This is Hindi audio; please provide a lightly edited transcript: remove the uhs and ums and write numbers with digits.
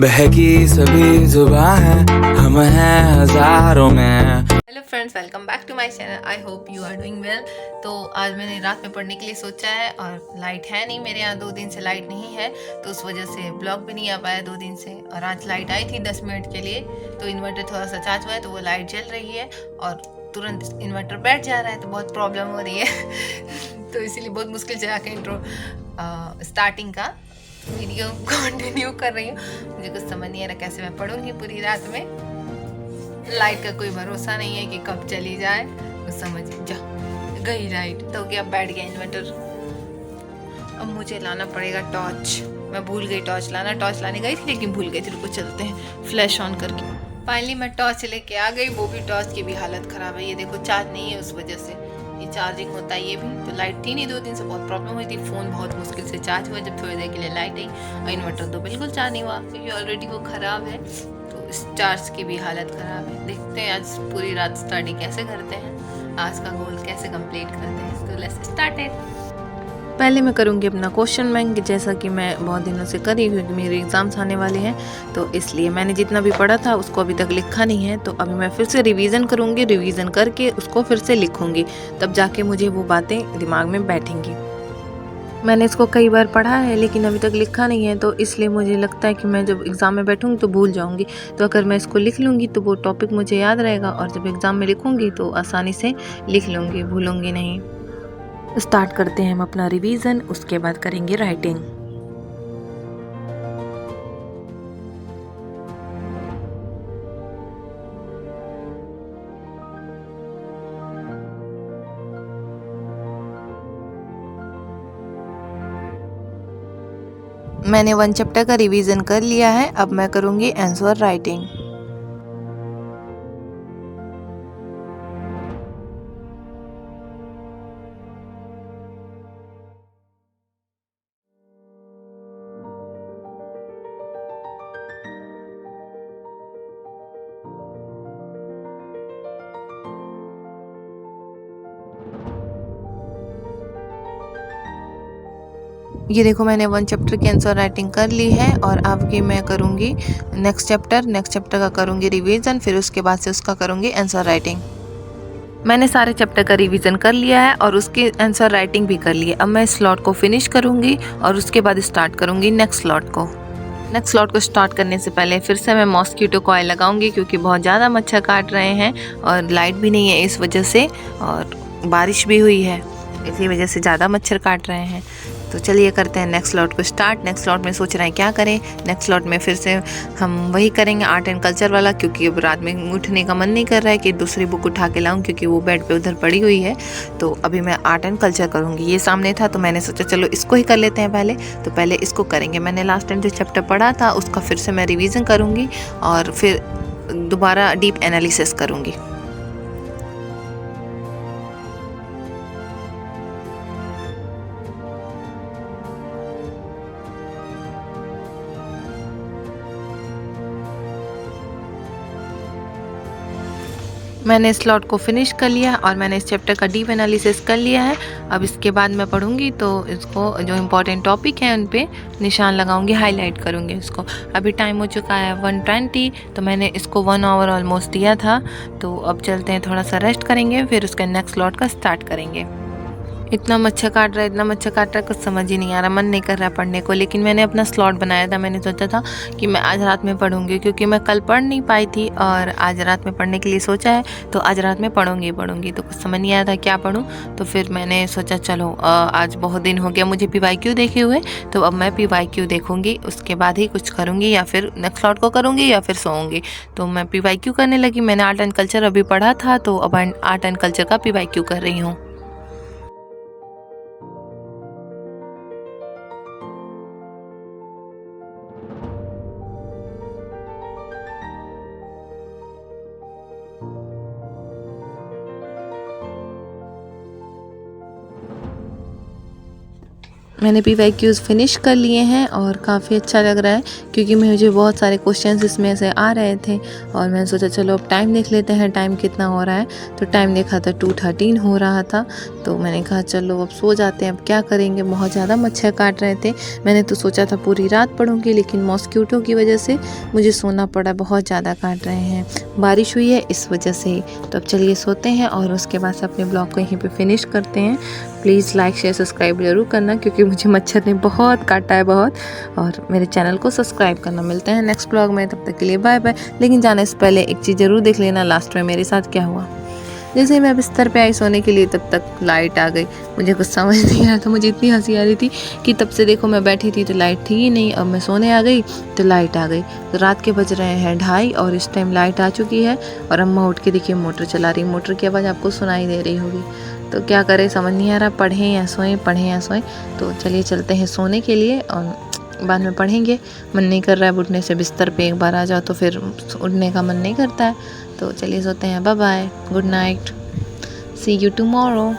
बहकी सभी जुबां है, हम हैं हजारों में। Hello friends, welcome back to my channel. I hope you are doing well. तो आज मैंने रात में पढ़ने के लिए सोचा है और लाइट है नहीं, मेरे यहाँ 2 दिन से लाइट नहीं है, तो उस वजह से ब्लॉग भी नहीं आ पाया 2 दिन से। और आज लाइट आई थी 10 मिनट के लिए, तो इन्वर्टर थोड़ा सा चार्ज हुआ है तो वो लाइट जल रही है और तुरंत इन्वर्टर बैठ जा रहा है, तो बहुत प्रॉब्लम हो रही है। तो इसीलिए बहुत मुश्किल से आके इंट्रो स्टार्टिंग का वीडियो कंटिन्यू कर रही हूँ। मुझे कुछ समझ नहीं आ रहा कैसे मैं पढ़ूंगी पूरी रात में। लाइट का कोई भरोसा नहीं है कि कब चली जाए, तो समझिए जा गई लाइट तो क्या, बैठ गया इन्वर्टर। अब मुझे लाना पड़ेगा टॉर्च। मैं भूल गई टॉर्च लाना, टॉर्च लाने गई थी लेकिन भूल गई थी। रुको चलते हैं फ्लैश ऑन करके। फाइनली मैं टॉर्च लेके आ गई, वो भी टॉर्च की भी हालत ख़राब है। ये देखो चार्ज नहीं है, उस वजह से ये चार्जिंग होता है। ये भी तो लाइट थी नहीं 2 दिन से, बहुत प्रॉब्लम हुई थी। फ़ोन बहुत मुश्किल से चार्ज हुआ जब थोड़ी देर के लिए लाइट आई, और इन्वर्टर तो बिल्कुल चार्ज नहीं हुआ क्योंकि ऑलरेडी वो ख़राब है। तो इस चार्ज की भी हालत ख़राब है। देखते हैं आज पूरी रात स्टडी कैसे करते हैं, आज का गोल कैसे कंप्लीट करते हैं। तो लेट्स स्टार्ट इट। पहले मैं करूँगी अपना क्वेश्चन बैंक, जैसा कि मैं बहुत दिनों से कर रही हूँ क्योंकि मेरे एग्ज़ाम्स आने वाले हैं, तो इसलिए मैंने जितना भी पढ़ा था उसको अभी तक लिखा नहीं है। तो अभी मैं फिर से रिवीज़न करूँगी, रिवीज़न करके उसको फिर से लिखूँगी, तब जाके मुझे वो बातें दिमाग में बैठेंगी। मैंने इसको कई बार पढ़ा है लेकिन अभी तक लिखा नहीं है, तो इसलिए मुझे लगता है कि मैं जब एग्ज़ाम में बैठूँगी तो भूल जाऊँगी। तो अगर मैं इसको लिख लूँगी तो वो टॉपिक मुझे याद रहेगा, और जब एग्ज़ाम में लिखूँगी तो आसानी से लिख लूँगी, भूलूँगी नहीं। स्टार्ट करते हैं हम अपना रिवीजन, उसके बाद करेंगे राइटिंग। मैंने 1 चैप्टर का रिवीजन कर लिया है, अब मैं करूँगी आंसर राइटिंग। ये देखो मैंने 1 चैप्टर की आंसर राइटिंग कर ली है, और अब की मैं करूँगी नेक्स्ट चैप्टर का करूँगी रिवीजन, फिर उसके बाद से उसका करूँगी आंसर राइटिंग। मैंने सारे चैप्टर का रिवीजन कर लिया है और उसकी आंसर राइटिंग भी कर ली है। अब मैं इस स्लॉट को फिनिश करूँगी और उसके बाद स्टार्ट करूँगी नेक्स्ट स्लॉट को। नेक्स्ट स्लॉट को स्टार्ट करने से पहले फिर से मैं मॉस्किटो कॉइल लगाऊंगी, क्योंकि बहुत ज़्यादा मच्छर काट रहे हैं और लाइट भी नहीं है इस वजह से, और बारिश भी हुई है, इसी वजह से ज़्यादा मच्छर काट रहे हैं। तो चलिए करते हैं नेक्स्ट स्लॉट को स्टार्ट। नेक्स्ट स्लॉट में सोच रहे हैं क्या करें। नेक्स्ट स्लॉट में फिर से हम वही करेंगे आर्ट एंड कल्चर वाला, क्योंकि अब रात में उठने का मन नहीं कर रहा है कि दूसरी बुक उठा के लाऊं, क्योंकि वो बेड पे उधर पड़ी हुई है। तो अभी मैं आर्ट एंड कल्चर करूँगी। ये सामने था तो मैंने सोचा चलो इसको ही कर लेते हैं पहले, तो पहले इसको करेंगे। मैंने लास्ट टाइम जो चैप्टर पढ़ा था उसका फिर से मैं रिविज़न करूँगी और फिर दोबारा डीप एनालिसिस करूँगी। मैंने इस स्लॉट को फिनिश कर लिया और मैंने इस चैप्टर का डीप एनालिसिस कर लिया है। अब इसके बाद मैं पढ़ूंगी तो इसको जो इम्पोर्टेंट टॉपिक है उन पे निशान लगाऊंगी, हाईलाइट करूंगी इसको। अभी टाइम हो चुका है 1:20, तो मैंने इसको 1 आवर ऑलमोस्ट दिया था। तो अब चलते हैं, थोड़ा सा रेस्ट करेंगे, फिर उसके नेक्स्ट स्लॉट का स्टार्ट करेंगे। इतना मच्छर काट रहा है, इतना मच्छर काट रहा है, कुछ समझ ही नहीं आ रहा, मन नहीं कर रहा है पढ़ने को। लेकिन मैंने अपना स्लॉट बनाया था, मैंने सोचा था कि मैं आज रात में पढ़ूंगी, क्योंकि मैं कल पढ़ नहीं पाई थी और आज रात में पढ़ने के लिए सोचा है, तो आज रात में पढ़ूंगी। तो कुछ समझ नहीं आया था क्या पढूं, तो फिर मैंने सोचा चलो आज बहुत दिन हो गया मुझे PYQ देखे हुए, तो अब मैं PYQ देखूंगी, उसके बाद ही कुछ करूँगी, या फिर नेक्स्ट स्लॉट को करूँगी या फिर सोऊंगी। तो मैं PYQ करने लगी। मैंने आर्ट एंड कल्चर अभी पढ़ा था, तो अब आर्ट एंड कल्चर का PYQ कर रही हूँ। मैंने PYQs फिनिश कर लिए हैं और काफ़ी अच्छा लग रहा है क्योंकि मुझे बहुत सारे क्वेश्चंस इसमें से आ रहे थे और मैंने सोचा चलो अब टाइम देख लेते हैं टाइम कितना हो रहा है। तो टाइम देखा था 2:13 हो रहा था, तो मैंने कहा चलो अब सो जाते हैं, अब क्या करेंगे, बहुत ज़्यादा मच्छर काट रहे थे। मैंने तो सोचा था पूरी रात पढ़ूँगी लेकिन मॉस्क्यूटो की वजह से मुझे सोना पड़ा, बहुत ज़्यादा काट रहे हैं, बारिश हुई है इस वजह से। तो अब चलिए सोते हैं और उसके बाद से अपने ब्लॉग को यहीं पे फिनिश करते हैं। प्लीज़ लाइक शेयर सब्सक्राइब ज़रूर करना क्योंकि मुझे मच्छर ने बहुत काटा है बहुत, और मेरे चैनल को सब्सक्राइब करना। मिलते हैं नेक्स्ट ब्लॉग में, तब तक के लिए बाय बाय। लेकिन जाने से पहले एक चीज़ ज़रूर देख लेना लास्ट में मेरे साथ क्या हुआ। जैसे मैं बिस्तर पे आई सोने के लिए तब तक लाइट आ गई। मुझे कुछ समझ नहीं आया था, मुझे इतनी हंसी आ रही थी कि तब से देखो मैं बैठी थी तो लाइट थी ही नहीं। अब मैं सोने आ गई तो लाइट आ गई। तो रात के बज रहे हैं 2:30 और इस टाइम लाइट आ चुकी है और अम्मा उठ के देखिए मोटर चला रही। मोटर की आवाज़ आपको सुनाई दे रही होगी। तो क्या करें समझ नहीं आ रहा, पढ़ें या सोएं, पढ़ें या सोएं। तो चलिए चलते हैं सोने के लिए और बाद में पढ़ेंगे। मन नहीं कर रहा है उठने से, बिस्तर पे एक बार आ जाओ तो फिर उठने का मन नहीं करता है। तो चलिए सोते हैं, bye bye, good night, see you tomorrow.